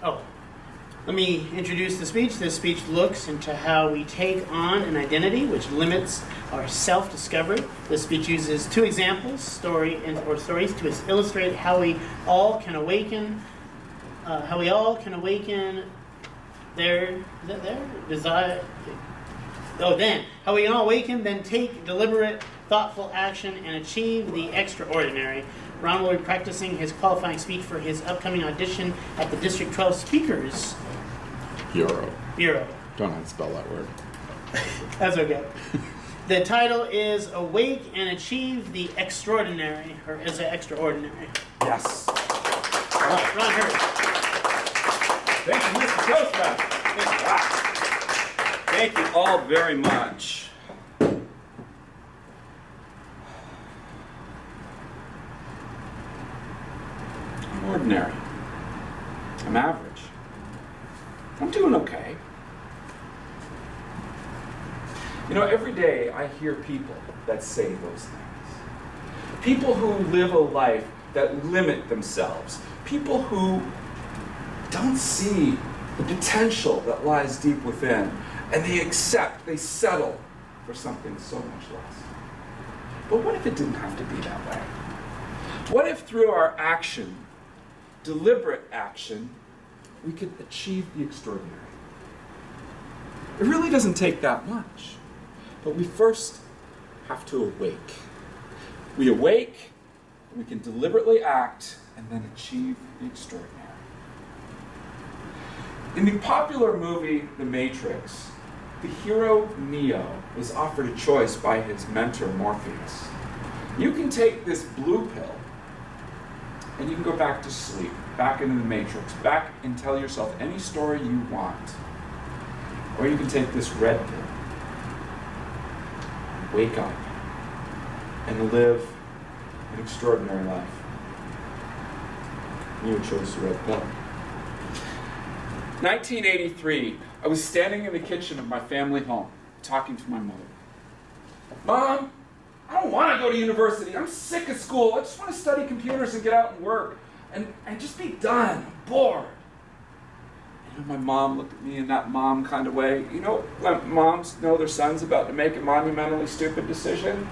Let me introduce the speech. This speech looks into how we take on an identity which limits our self-discovery. This speech uses two examples, stories, to illustrate how we all can awaken their desire. How we all awaken, then take deliberate, thoughtful action and achieve the extraordinary. Ron will be practicing his qualifying speech for his upcoming audition at the District 12 Speakers Bureau. Don't know how to spell that word. That's okay. The title is Awake and Achieve the Extraordinary, or is it Extraordinary? Yes. All right, Ron Hurd. Thank you, Mr. Toastmaster. Thank you all very much. I'm ordinary. I'm average. I'm doing okay. You know, every day I hear people that say those things. People who live a life that limit themselves. People who don't see the potential that lies deep within, and they settle for something so much less. But what if it didn't have to be that way? What if through our action, deliberate action, we could achieve the extraordinary? It really doesn't take that much. But we first have to awake. We awake, we can deliberately act, and then achieve the extraordinary. In the popular movie The Matrix, the hero Neo is offered a choice by his mentor Morpheus. You can take this blue pill and you can go back to sleep, back into the Matrix, back and tell yourself any story you want. Or you can take this red pill, wake up, and live an extraordinary life. You chose the red pill. 1983, I was standing in the kitchen of my family home, talking to my mother. Mom, I don't want to go to university. I'm sick of school. I just want to study computers and get out and work and just be done. I'm bored. And my mom looked at me in that mom kind of way. You know, when moms know their son's about to make a monumentally stupid decision,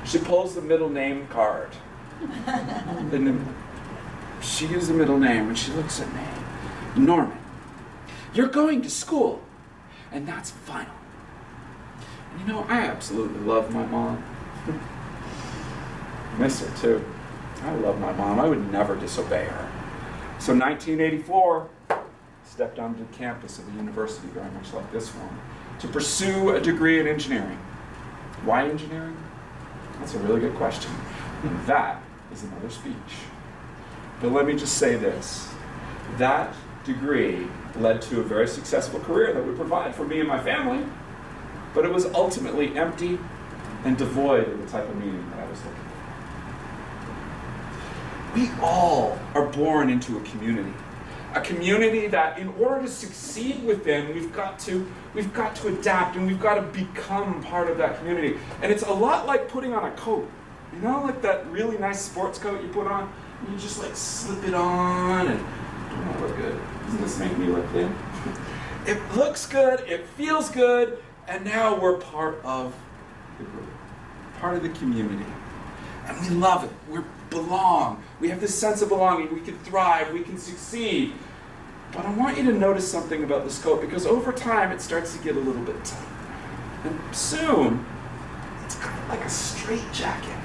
she pulls the middle name card. And she gives the middle name and she looks at me. Norman, you're going to school, and that's final. And you know, I absolutely love my mom. Miss her too. I love my mom. I would never disobey her. So 1984, stepped onto the campus of a university very much like this one to pursue a degree in engineering. Why engineering? That's a really good question. And that is another speech. But let me just say this. That degree led to a very successful career that would provide for me and my family, but it was ultimately empty and devoid of the type of meaning that I was looking for. We all are born into a community that in order to succeed within, we've got to adapt and we've got to become part of that community. And it's a lot like putting on a coat. You know, like that really nice sports coat you put on, and you just like slip it on and don't I look good? Doesn't this make me look good? It looks good, it feels good, and now we're part of the group, part of the community. And we love it. We belong. We have this sense of belonging. We can thrive. We can succeed. But I want you to notice something about this coat, because over time it starts to get a little bit tight. And soon, it's kind of like a straitjacket.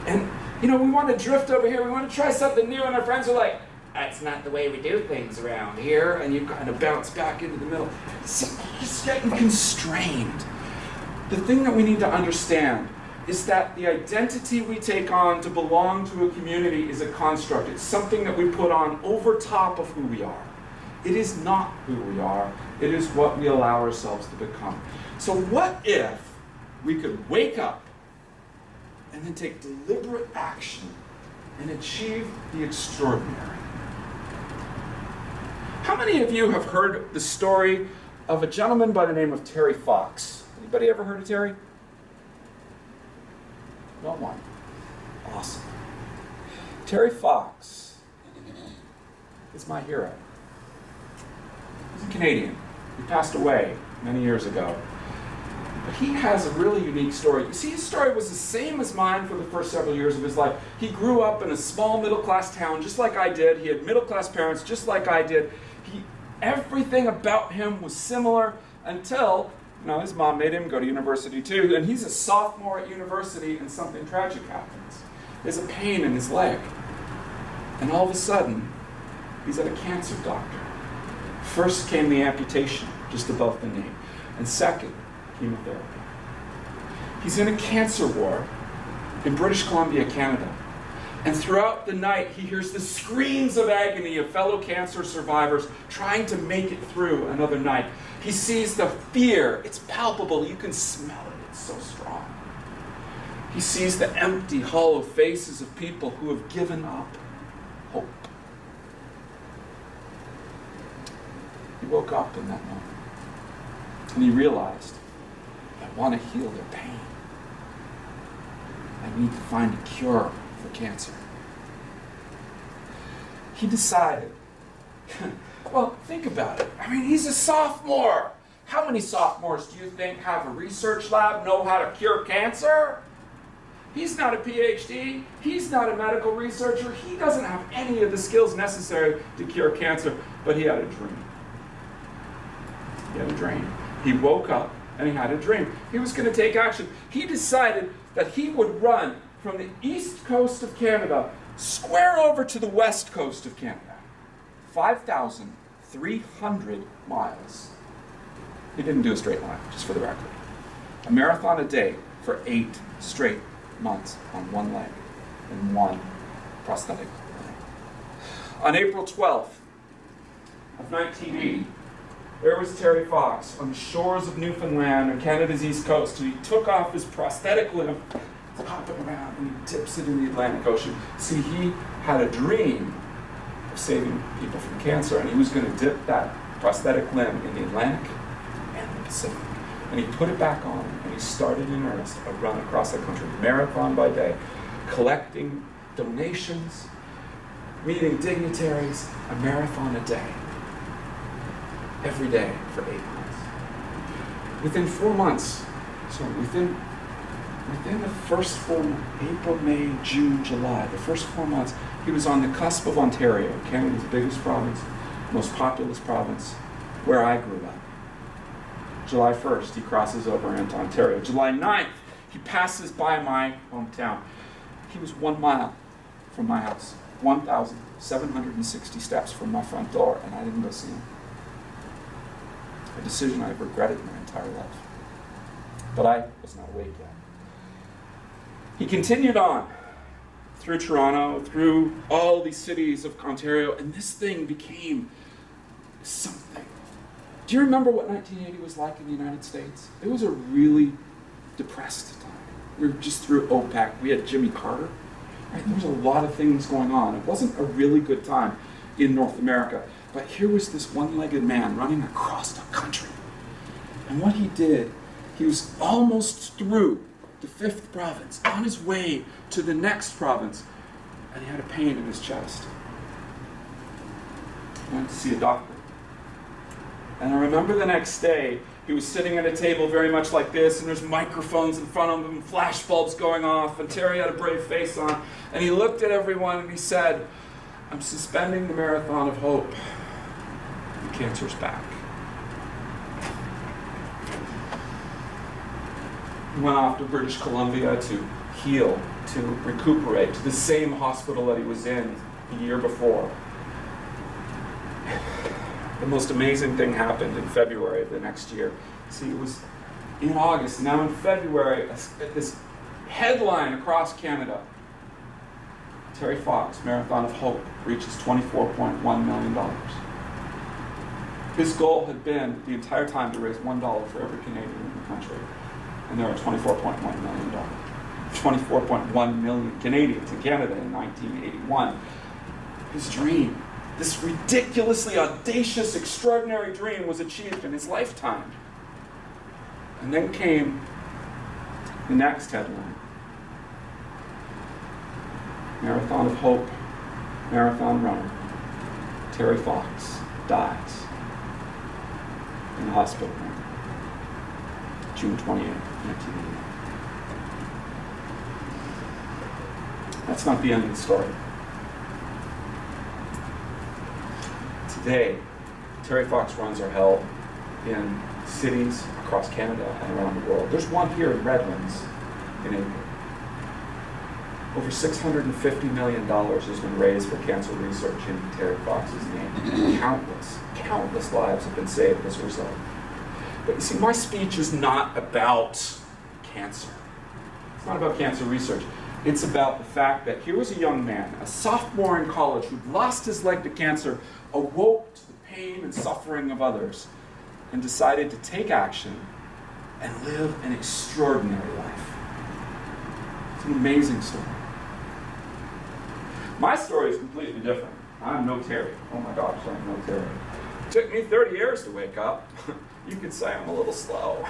And, you know, we want to drift over here. We want to try something new, and our friends are like, that's not the way we do things around here. And you kind of bounce back into the middle. See, you're just getting constrained. The thing that we need to understand is that the identity we take on to belong to a community is a construct. It's something that we put on over top of who we are. It is not who we are. It is what we allow ourselves to become. So what if we could wake up and then take deliberate action and achieve the extraordinary? How many of you have heard the story of a gentleman by the name of Terry Fox? Anybody ever heard of Terry? Not one. Awesome. Terry Fox is my hero. He's a Canadian. He passed away many years ago. But he has a really unique story. You see, his story was the same as mine for the first several years of his life. He grew up in a small middle-class town just like I did. He had middle-class parents just like I did. Everything about him was similar until, his mom made him go to university too, and he's a sophomore at university and something tragic happens. There's a pain in his leg. And all of a sudden, he's at a cancer doctor. First came the amputation, just above the knee. And second, chemotherapy. He's in a cancer ward in British Columbia, Canada. And throughout the night, he hears the screams of agony of fellow cancer survivors trying to make it through another night. He sees the fear. It's palpable. You can smell it. It's so strong. He sees the empty, hollow faces of people who have given up hope. He woke up in that moment. And he realized, I want to heal their pain. I need to find a cure for cancer. He decided, well, think about it. I mean, he's a sophomore. How many sophomores do you think have a research lab, know how to cure cancer? He's not a PhD. He's not a medical researcher. He doesn't have any of the skills necessary to cure cancer, but he had a dream. He had a dream. He woke up and he had a dream. He was going to take action. He decided that he would run from the east coast of Canada square over to the west coast of Canada. 5,300 miles. He didn't do a straight line, just for the record. A marathon a day for 8 straight months on one leg and one prosthetic leg. On April 12th of 1980, there was Terry Fox on the shores of Newfoundland on Canada's east coast. He took off his prosthetic limb, hop it around, and he dips it in the Atlantic Ocean. See, he had a dream of saving people from cancer, and he was going to dip that prosthetic limb in the Atlantic and the Pacific. And he put it back on, and he started in earnest a run across the country, marathon by day, collecting donations, meeting dignitaries, a marathon a day. Every day for 8 months. Within 4 months, within the first 4 months, April, May, June, July, the first 4 months, he was on the cusp of Ontario, Canada's biggest province, most populous province, where I grew up. July 1st, he crosses over into Ontario. July 9th, he passes by my hometown. He was 1 mile from my house, 1,760 steps from my front door, and I didn't go see him. A decision I've regretted my entire life. But I was not awake yet. He continued on through Toronto, through all these cities of Ontario, and this thing became something. Do you remember what 1980 was like in the United States? It was a really depressed time. We were just through OPEC. We had Jimmy Carter. Right? There was a lot of things going on. It wasn't a really good time in North America. But here was this one-legged man running across the country. And what he did, he was almost through the 5th province, on his way to the next province, and he had a pain in his chest. He went to see a doctor. And I remember the next day, he was sitting at a table very much like this, and there's microphones in front of him, flash bulbs going off, and Terry had a brave face on, and he looked at everyone and he said, "I'm suspending the marathon of hope. The cancer's back." He went off to British Columbia to heal, to recuperate, to the same hospital that he was in the year before. The most amazing thing happened in February of the next year. See, it was in August, now in February, this headline across Canada. Terry Fox, Marathon of Hope, reaches $24.1 million. His goal had been the entire time to raise $1 for every Canadian in the country. And there are $24.1 million. 24.1 million Canadians in Canada in 1981. His dream, this ridiculously audacious, extraordinary dream, was achieved in his lifetime. And then came the next headline. Marathon of Hope, marathon runner, Terry Fox dies in the hospital room, June 28, 1989. That's not the end of the story. Today, Terry Fox runs are held in cities across Canada and around the world. There's one here in Redlands, in April. Over $650 million has been raised for cancer research in Terry Fox's name. Countless lives have been saved as a result. But you see, my speech is not about cancer. It's not about cancer research. It's about the fact that here was a young man, a sophomore in college, who'd lost his leg to cancer, awoke to the pain and suffering of others, and decided to take action and live an extraordinary life. It's an amazing story. My story is completely different. I'm no Terry. Oh my gosh, I'm no Terry. It took me 30 years to wake up. You could say I'm a little slow.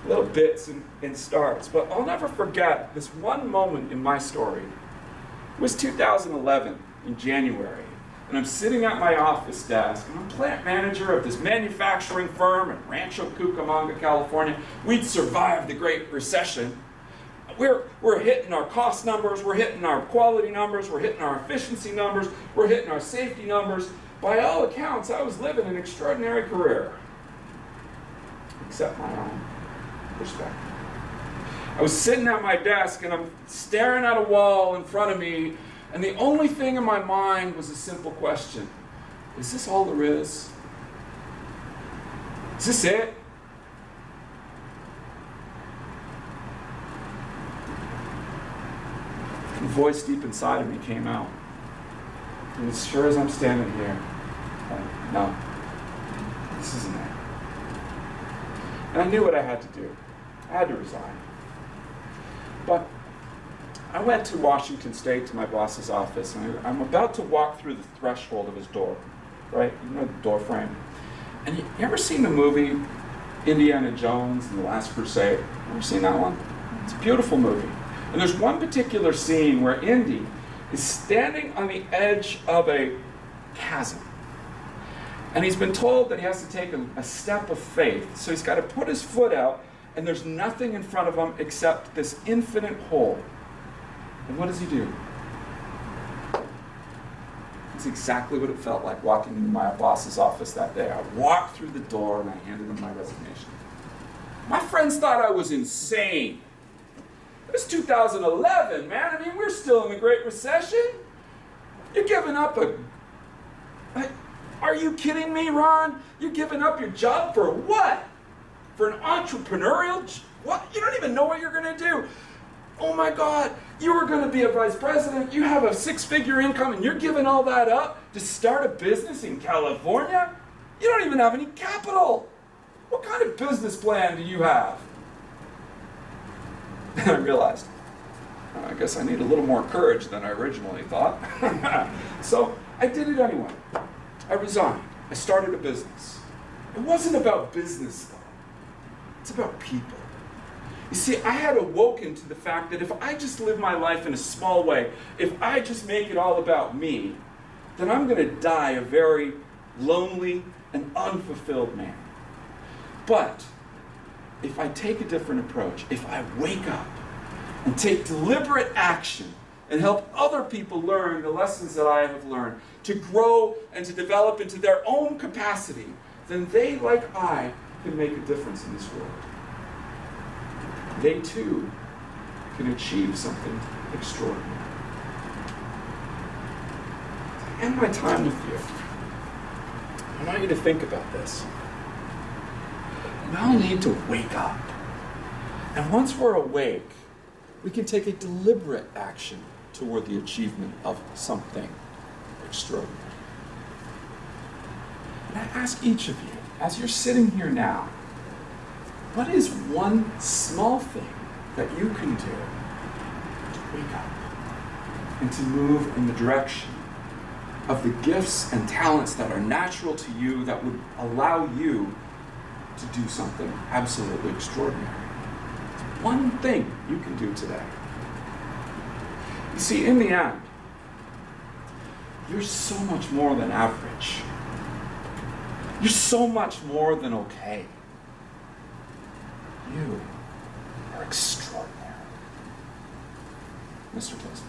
Little bits and starts. But I'll never forget this one moment in my story. It was 2011 in January. And I'm sitting at my office desk, and I'm plant manager of this manufacturing firm in Rancho Cucamonga, California. We'd survived the Great Recession. We're hitting our cost numbers, we're hitting our quality numbers, we're hitting our efficiency numbers, we're hitting our safety numbers. By all accounts, I was living an extraordinary career. Except my own perspective. I was sitting at my desk and I'm staring at a wall in front of me, and the only thing in my mind was a simple question. Is this all there is? Is this it? A voice deep inside of me came out. And as sure as I'm standing here, no, this isn't it. And I knew what I had to do. I had to resign. But I went to Washington State to my boss's office, and I'm about to walk through the threshold of his door, right? You know the door frame. And you ever seen the movie Indiana Jones and the Last Crusade? Ever seen that one? It's a beautiful movie. And there's one particular scene where Indy is standing on the edge of a chasm. And he's been told that he has to take a step of faith. So he's got to put his foot out, and there's nothing in front of him except this infinite hole. And what does he do? It's exactly what it felt like walking into my boss's office that day. I walked through the door and I handed him my resignation. My friends thought I was insane. It was 2011, man. I mean, we're still in the Great Recession. You're giving up Are you kidding me, Ron? You're giving up your job for what? For an entrepreneurial? What? You don't even know what you're going to do. Oh my God, you were going to be a vice president. You have a six-figure income and you're giving all that up to start a business in California? You don't even have any capital. What kind of business plan do you have? And I realized, I guess I need a little more courage than I originally thought. So I did it anyway. I resigned. I started a business. It wasn't about business, though. It's about people. You see, I had awoken to the fact that if I just live my life in a small way, if I just make it all about me, then I'm going to die a very lonely and unfulfilled man. But if I take a different approach, if I wake up and take deliberate action and help other people learn the lessons that I have learned, to grow and to develop into their own capacity, then they, like I, can make a difference in this world. They too can achieve something extraordinary. To end my time with you, I want you to think about this. We all need to wake up. And once we're awake, we can take a deliberate action toward the achievement of something extraordinary. And I ask each of you, as you're sitting here now, what is one small thing that you can do to wake up and to move in the direction of the gifts and talents that are natural to you that would allow you to do something absolutely extraordinary? It's one thing you can do today. You see, in the end, you're so much more than average. You're so much more than okay. You are extraordinary. Mr. Toastmaster.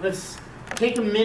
Let's take a minute.